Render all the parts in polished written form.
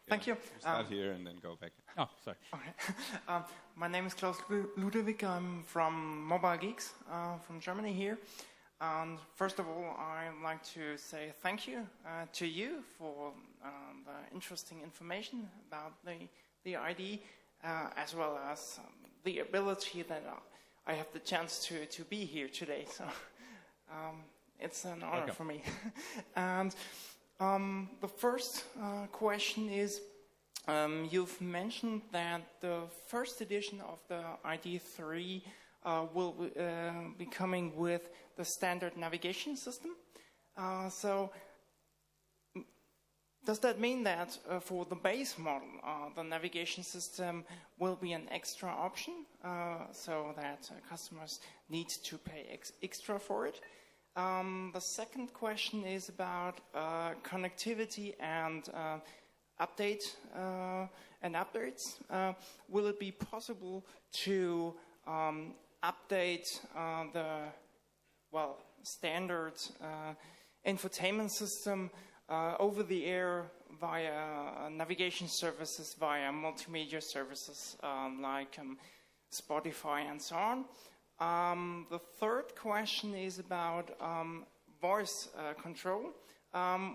Thank you. We'll start here and then go back. Oh, sorry. Okay. My name is Klaus Ludewig. I'm from Mobile Geeks from Germany here. And first of all, I'd like to say thank you to you for the interesting information about the ID, as well as the ability that I have the chance to be here today. So it's an honor for me. And the first question is, you've mentioned that the first edition of the ID.3 will be coming with the standard navigation system. So does that mean that for the base model, the navigation system will be an extra option so that customers need to pay extra for it? The second question is about connectivity and updates. Will it be possible to update the standard infotainment system over the air via navigation services, via multimedia services like Spotify and so on? The third question is about voice control.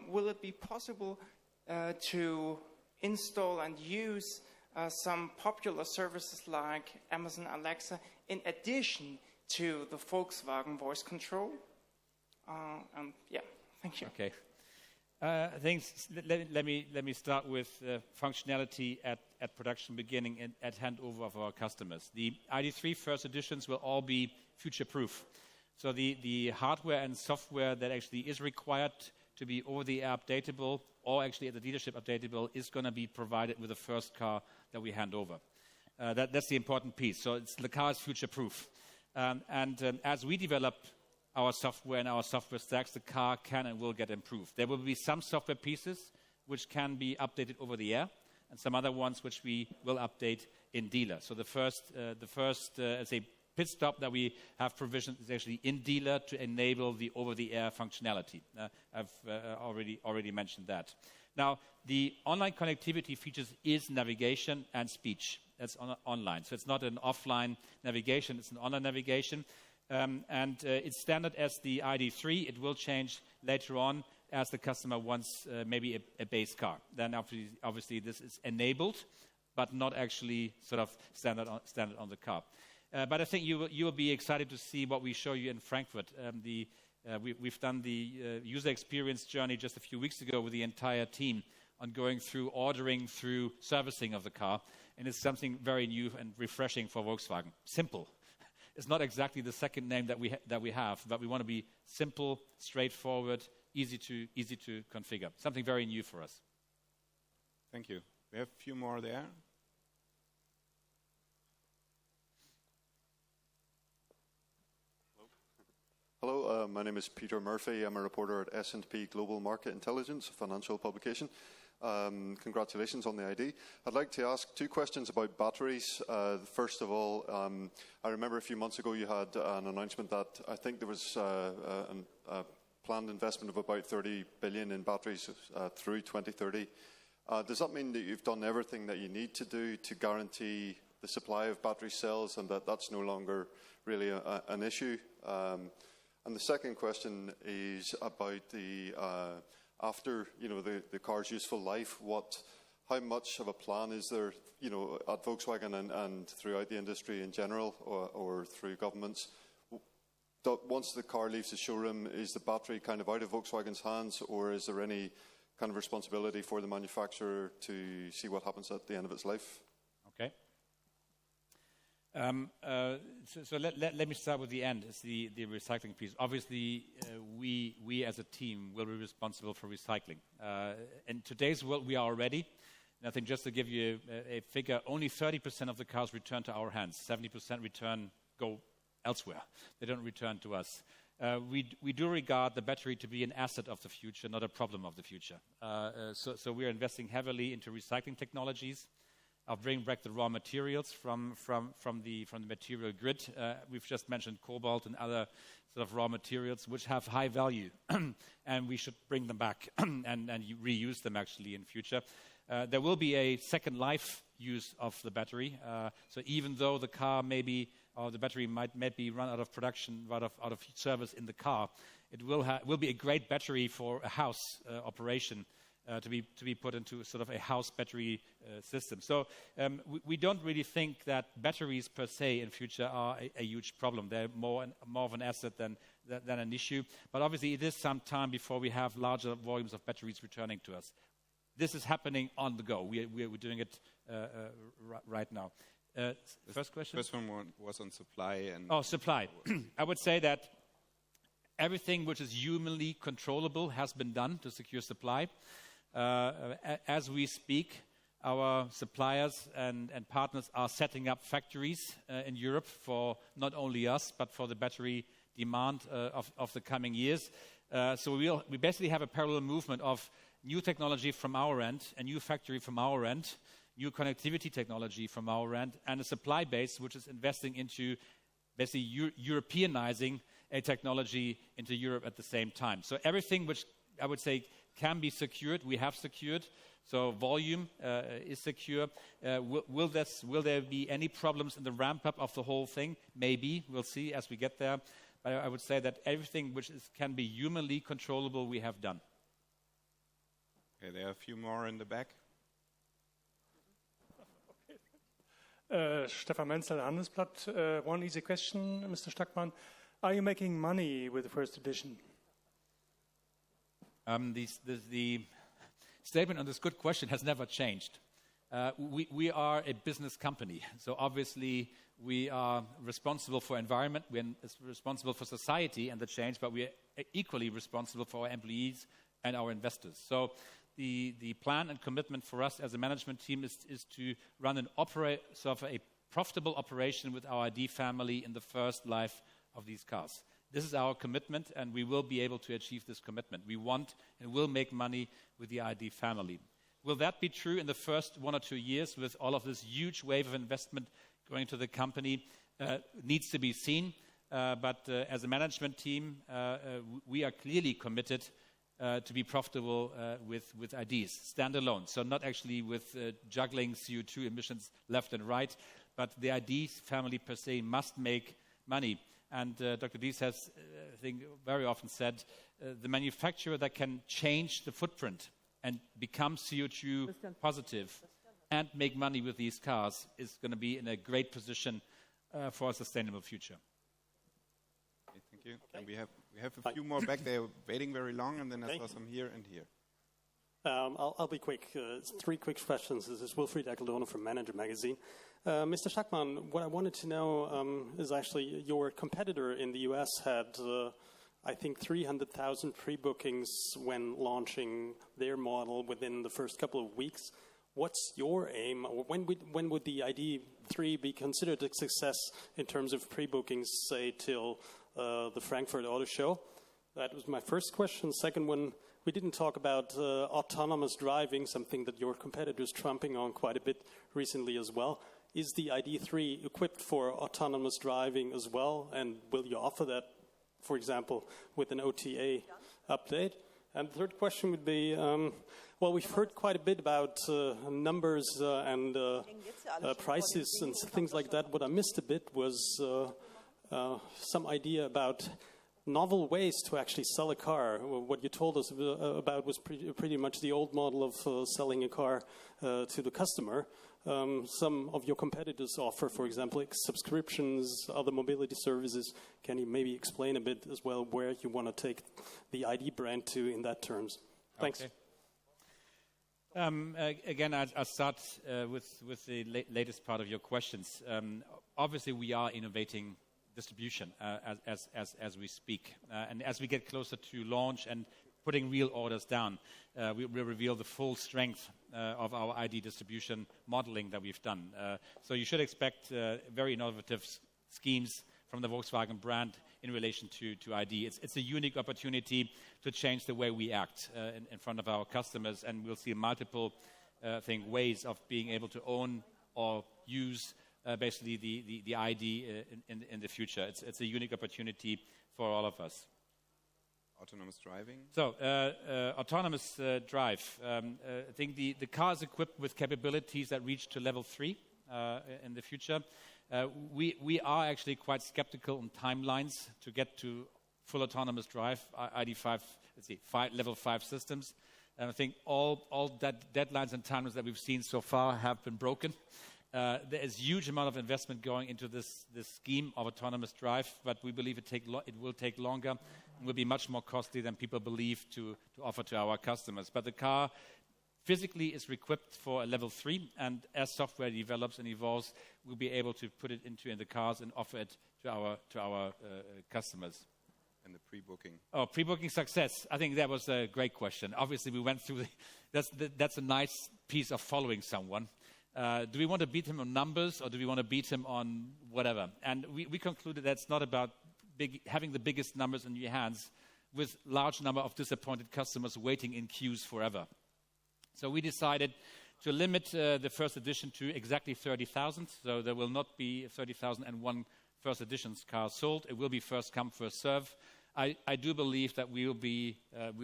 Will it be possible to install and use some popular services like Amazon Alexa in addition to the Volkswagen voice control? Thank you. Okay. Let me start with functionality at production beginning and at handover of our customers. The ID.3 first editions will all be future-proof. So the hardware and software that actually is required to be over-the-air updatable, or actually at the dealership updatable, is going to be provided with the first car that we hand over. That's the important piece. So the car is future-proof. As we develop our software and our software stacks, the car can and will get improved. There will be some software pieces which can be updated over the air, and some other ones which we will update in dealer. So the first pit stop that we have provisioned is actually in dealer to enable the over-the-air functionality. I've already mentioned that. Now, the online connectivity features is navigation and speech. That's online. So it's not an offline navigation, it's an online navigation. It's standard as the ID.3. It will change later on as the customer wants maybe a base car. Then obviously this is enabled, but not actually sort of standard on the car. But I think you will be excited to see what we show you in Frankfurt. We've done the user experience journey just a few weeks ago with the entire team on going through ordering, through servicing of the car. And it's something very new and refreshing for Volkswagen. Simple. It's not exactly the second name that we have, but we want to be simple, straightforward, easy to configure. Something very new for us. Thank you. We have a few more there. Hello, my name is Peter Murphy. I'm a reporter at S&P Global Market Intelligence, a financial publication. Congratulations on the ID. I'd like to ask two questions about batteries. First of all, I remember a few months ago you had an announcement that I think there was a planned investment of about 30 billion in batteries through 2030. Does that mean that you've done everything that you need to do to guarantee the supply of battery cells and that that's no longer really an issue? And the second question is about the after the car's useful life. How much of a plan is there, at Volkswagen and throughout the industry in general, or through governments? Once the car leaves the showroom, is the battery kind of out of Volkswagen's hands, or is there any kind of responsibility for the manufacturer to see what happens at the end of its life? Okay. So let me start with the end. It's the recycling piece. Obviously, we as a team will be responsible for recycling. In today's world, we are already. And I think just to give you a figure, only 30% of the cars return to our hands. 70% go elsewhere. They don't return to us. We do regard the battery to be an asset of the future, not a problem of the future. So we are investing heavily into recycling technologies. of bringing back the raw materials from the material grid. We've just mentioned cobalt and other sort of raw materials which have high value, and we should bring them back and reuse them actually in future. There will be a second life use of the battery. So even though the car the battery might be run out of production, out of service in the car, it will be a great battery for a house operation. To be put into sort of a house battery system. So we don't really think that batteries per se in future are a huge problem. They're more of an asset than an issue. But obviously it is some time before we have larger volumes of batteries returning to us. This is happening on the go. We're doing it right now. First question? First one was on supply. Supply. I would say that everything which is humanly controllable has been done to secure supply. As we speak, our suppliers and partners are setting up factories in Europe for not only us, but for the battery demand of the coming years. So we basically have a parallel movement of new technology from our end, a new factory from our end, new connectivity technology from our end, and a supply base which is investing into basically Europeanizing a technology into Europe at the same time. So everything which I would say can be secured, we have secured. So volume is secure. Will there be any problems in the ramp-up of the whole thing? Maybe. We'll see as we get there. But I would say that everything which can be humanly controllable, we have done. Okay, there are a few more in the back. Stefan Menzel, Handelsblatt. One easy question, Mr. Stackmann. Are you making money with the first edition? The statement on this good question has never changed. We are a business company, so obviously we are responsible for environment, we're responsible for society and the change, but we are equally responsible for our employees and our investors. So the plan and commitment for us as a management team is to run a profitable operation with our ID family in the first life of these cars. This is our commitment, and we will be able to achieve this commitment. We want and will make money with the ID family. Will that be true in the first 1 or 2 years with all of this huge wave of investment going to the company? Needs to be seen. But as a management team, we are clearly committed to be profitable with IDs, standalone. So not actually with juggling CO2 emissions left and right, but the ID family per se must make money. And Dr. Dies has, I think, very often said, the manufacturer that can change the footprint and become CO2 positive and make money with these cars is going to be in a great position for a sustainable future. Okay, thank you. Okay. And we have a few more back there waiting very long, and then I saw some here and here. I'll be quick. 3 quick questions. This is Wilfried Eckeldorner from Manager Magazine. Mr. Stackmann, what I wanted to know is actually your competitor in the US had, I think, 300,000 pre-bookings when launching their model within the first couple of weeks. What's your aim? When would the ID.3 be considered a success in terms of pre-bookings, say, till the Frankfurt Auto Show? That was my first question. Second one, we didn't talk about autonomous driving, something that your competitor is trumping on quite a bit recently as well. Is the ID.3 equipped for autonomous driving as well? And will you offer that, for example, with an OTA update? And the third question would be, well, we've heard quite a bit about numbers and prices and things like that. What I missed a bit was some idea about novel ways to actually sell a car. What you told us about was pretty much the old model of selling a car to the customer. Some of your competitors offer, for example, subscriptions, other mobility services. Can you maybe explain a bit as well where you want to take the ID brand to in that terms? Thanks. Okay. Again, I'll start with the latest part of your questions. Obviously, we are innovating distribution as we speak. And as we get closer to launch and putting real orders down, we will reveal the full strength of our ID distribution modeling that we've done. So you should expect very innovative schemes from the Volkswagen brand in relation to ID. It's a unique opportunity to change the way we act in front of our customers, and we'll see multiple ways of being able to own or use basically the ID in the future. It's a unique opportunity for all of us. Autonomous driving? So, autonomous drive. I think the car is equipped with capabilities that reach to level 3 in the future. We are actually quite skeptical on timelines to get to full autonomous drive, ID.3, level 5 systems. And I think all that deadlines and timelines that we've seen so far have been broken. There is a huge amount of investment going into this scheme of autonomous drive, but we believe it will take longer and will be much more costly than people believe to offer to our customers. But the car physically is equipped for a level 3, and as software develops and evolves, we'll be able to put it in the cars and offer it to our customers. And the pre-booking. Oh, pre-booking success. I think that was a great question. Obviously, we went through that's a nice piece of following someone. Do we want to beat him on numbers, or do we want to beat him on whatever? And we concluded that's not about having the biggest numbers in your hands with large number of disappointed customers waiting in queues forever. So we decided to limit the first edition to exactly 30,000. So there will not be 30,001 first editions cars sold. It will be first come, first serve. I do believe that we'll be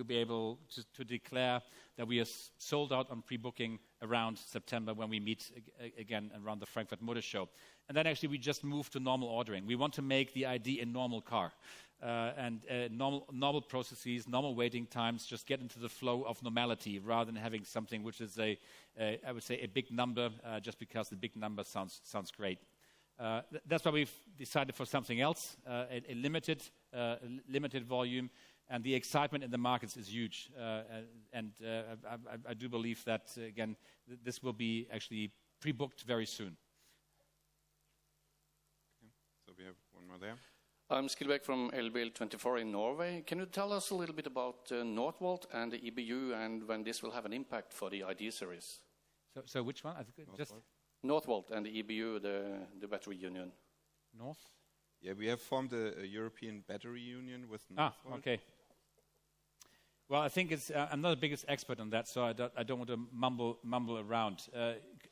able to declare that we are sold out on pre-booking around September when we meet again around the Frankfurt Motor Show. And then actually we just move to normal ordering. We want to make the ID a normal car. And normal processes, normal waiting times, just get into the flow of normality rather than having something which is I would say a big number just because the big number sounds great. That's why we've decided for something else, a limited volume, and the excitement in the markets is huge. I do believe that, again, this will be actually pre-booked very soon. Okay. So we have one more there. I'm Skilbeck from Elbil24 in Norway. Can you tell us a little bit about Northvolt and the EBU and when this will have an impact for the ID series? So which one? Northvolt and the EBU, the battery union. North? Yeah, we have formed a European battery union with Northvolt. Okay. Well, I think I'm not the biggest expert on that, so I don't want to mumble around.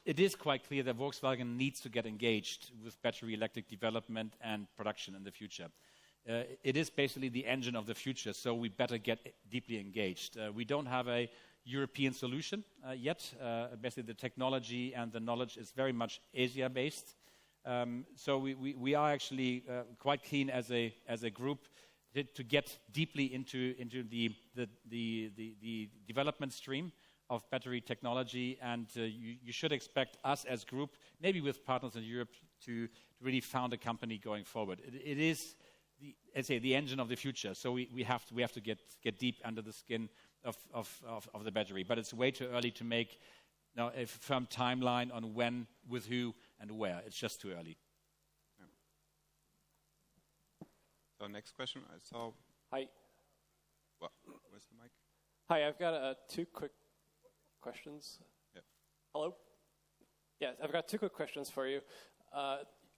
It is quite clear that Volkswagen needs to get engaged with battery electric development and production in the future. It is basically the engine of the future, so we better get deeply engaged. We don't have a European solution yet. Basically, the technology and the knowledge is very much Asia-based. So we are actually quite keen as a group to get deeply into the development stream of battery technology, and you should expect us as group, maybe with partners in Europe, to really found a company going forward. It is the engine of the future. So we have to get deep under the skin of the battery. But it's way too early to make a firm timeline on when, with who, and where. It's just too early. Yeah. So next question, I saw. Hi. Well, where's the mic? Hi, I've got 2 quick questions. Yeah. Hello? Yes, I've got 2 quick questions for you.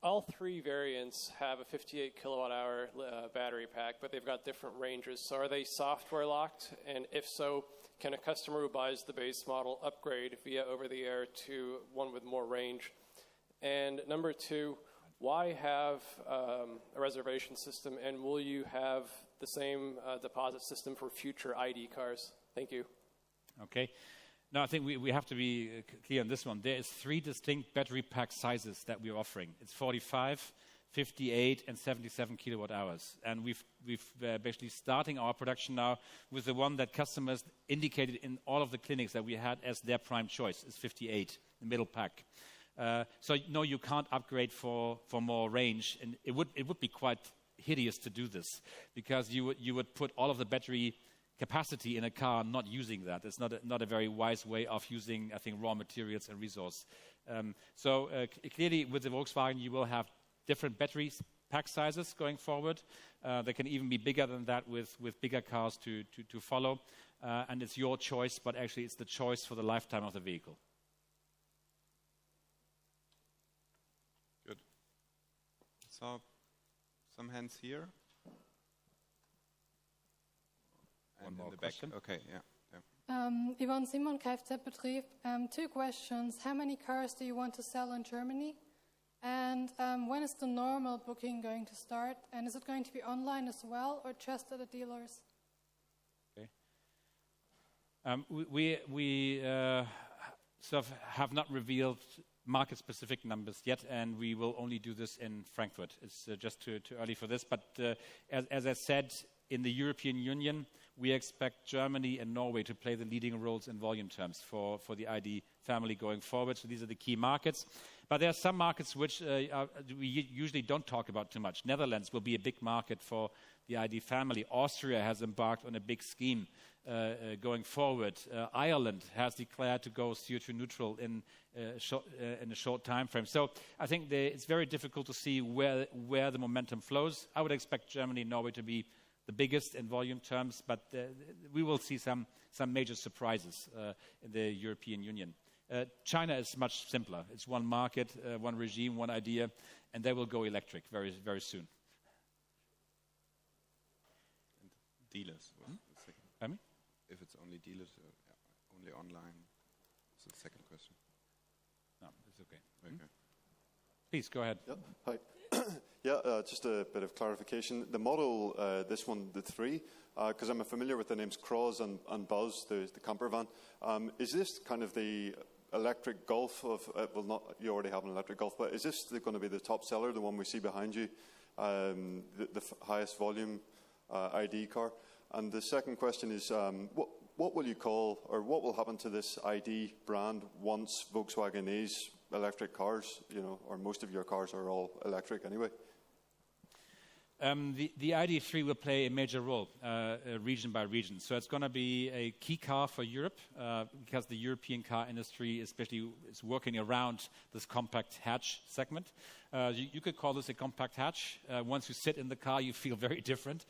All 3 variants have a 58 kilowatt hour battery pack, but they've got different ranges. So are they software locked? And if so, can a customer who buys the base model upgrade via over-the-air to one with more range? And number 2, why have a reservation system, and will you have the same deposit system for future ID cars? Thank you. Okay. No, I think we have to be clear on this one. There is 3 distinct battery pack sizes that we're offering. It's 45, 58, and 77 kilowatt hours. And we've basically starting our production now with the one that customers indicated in all of the clinics that we had as their prime choice, is 58, the middle pack. So no, you can't upgrade for more range, and it would be quite hideous to do this, because you would put all of the battery capacity in a car not using that. It's not a very wise way of using, I think, raw materials and resource. So clearly with the Volkswagen you will have different battery pack sizes going forward. They can even be bigger than that with bigger cars to follow. And it's your choice, but actually it's the choice for the lifetime of the vehicle. Good. So some hands here. One And more in the back. question. Okay, yeah. Yvonne Simon, Kfz-Betrieb. 2 questions. How many cars do you want to sell in Germany? And when is the normal booking going to start? And is it going to be online as well, or just at the dealers? Okay. We sort of have not revealed market-specific numbers yet, and we will only do this in Frankfurt. It's just too early for this. But as I said, in the European Union, we expect Germany and Norway to play the leading roles in volume terms for the ID family going forward. So these are the key markets. But there are some markets which we usually don't talk about too much. Netherlands will be a big market for the ID family. Austria has embarked on a big scheme going forward. Ireland has declared to go CO2 neutral in a short time frame. So I think it's very difficult to see where the momentum flows. I would expect Germany and Norway to be the biggest in volume terms, but we will see some major surprises in the European Union. China is much simpler. It's one market, one regime, one idea, and they will go electric very, very soon. And dealers. I mean? If it's only dealers, only online. That's the second question. No, it's okay. Okay. Please, go ahead. Yep. Hi. Just a bit of clarification. The model, this one, the 3, because I'm familiar with the names Cross and Buzz, the camper van. Is this kind of the electric Golf of, you already have an electric Golf, but is this going to be the top seller, the one we see behind you, the highest volume ID car? And the second question is, what will you call, or what will happen to this ID brand once Volkswagen is electric cars, or most of your cars are all electric anyway? The ID.3 will play a major role, region by region. So it's going to be a key car for Europe, because the European car industry especially is working around this compact hatch segment. You could call this a compact hatch. Once you sit in the car, you feel very different,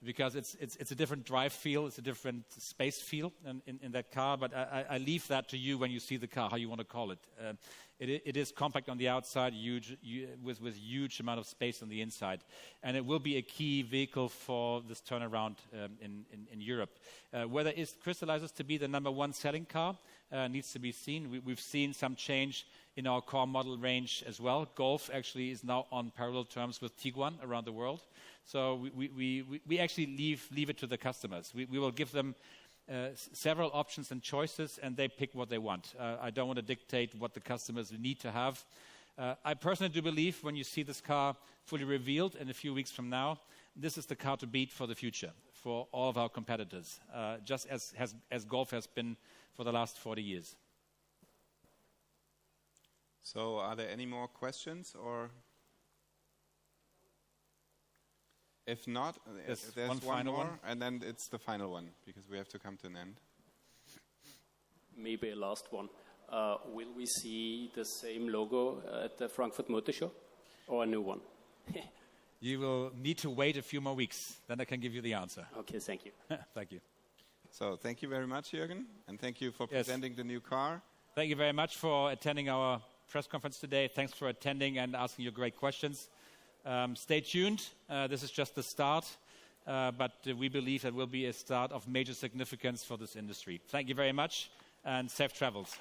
because it's a different drive feel, it's a different space feel in that car. But I leave that to you when you see the car, how you want to call it. It is compact on the outside, with huge amount of space on the inside. And it will be a key vehicle for this turnaround in Europe. Whether it crystallizes to be the #1 selling car needs to be seen. We've seen some change in our core model range as well. Golf actually is now on parallel terms with Tiguan around the world. So we actually leave it to the customers. We will give them several options and choices, and they pick what they want. I don't want to dictate what the customers need to have. I personally do believe when you see this car fully revealed in a few weeks from now, this is the car to beat for the future, for all of our competitors, just as Golf has been for the last 40 years. So are there any more questions, or? If not, there's one more, and then it's the final one, because we have to come to an end. Maybe a last one. Will we see the same logo at the Frankfurt Motor Show, or a new one? You will need to wait a few more weeks, then I can give you the answer. Okay, thank you. Thank you. So thank you very much, Jürgen, and thank you for presenting the new car. Thank you very much for attending our press conference today. Thanks for attending and asking your great questions. Stay tuned. This is just the start, but we believe it will be a start of major significance for this industry. Thank you very much, and safe travels.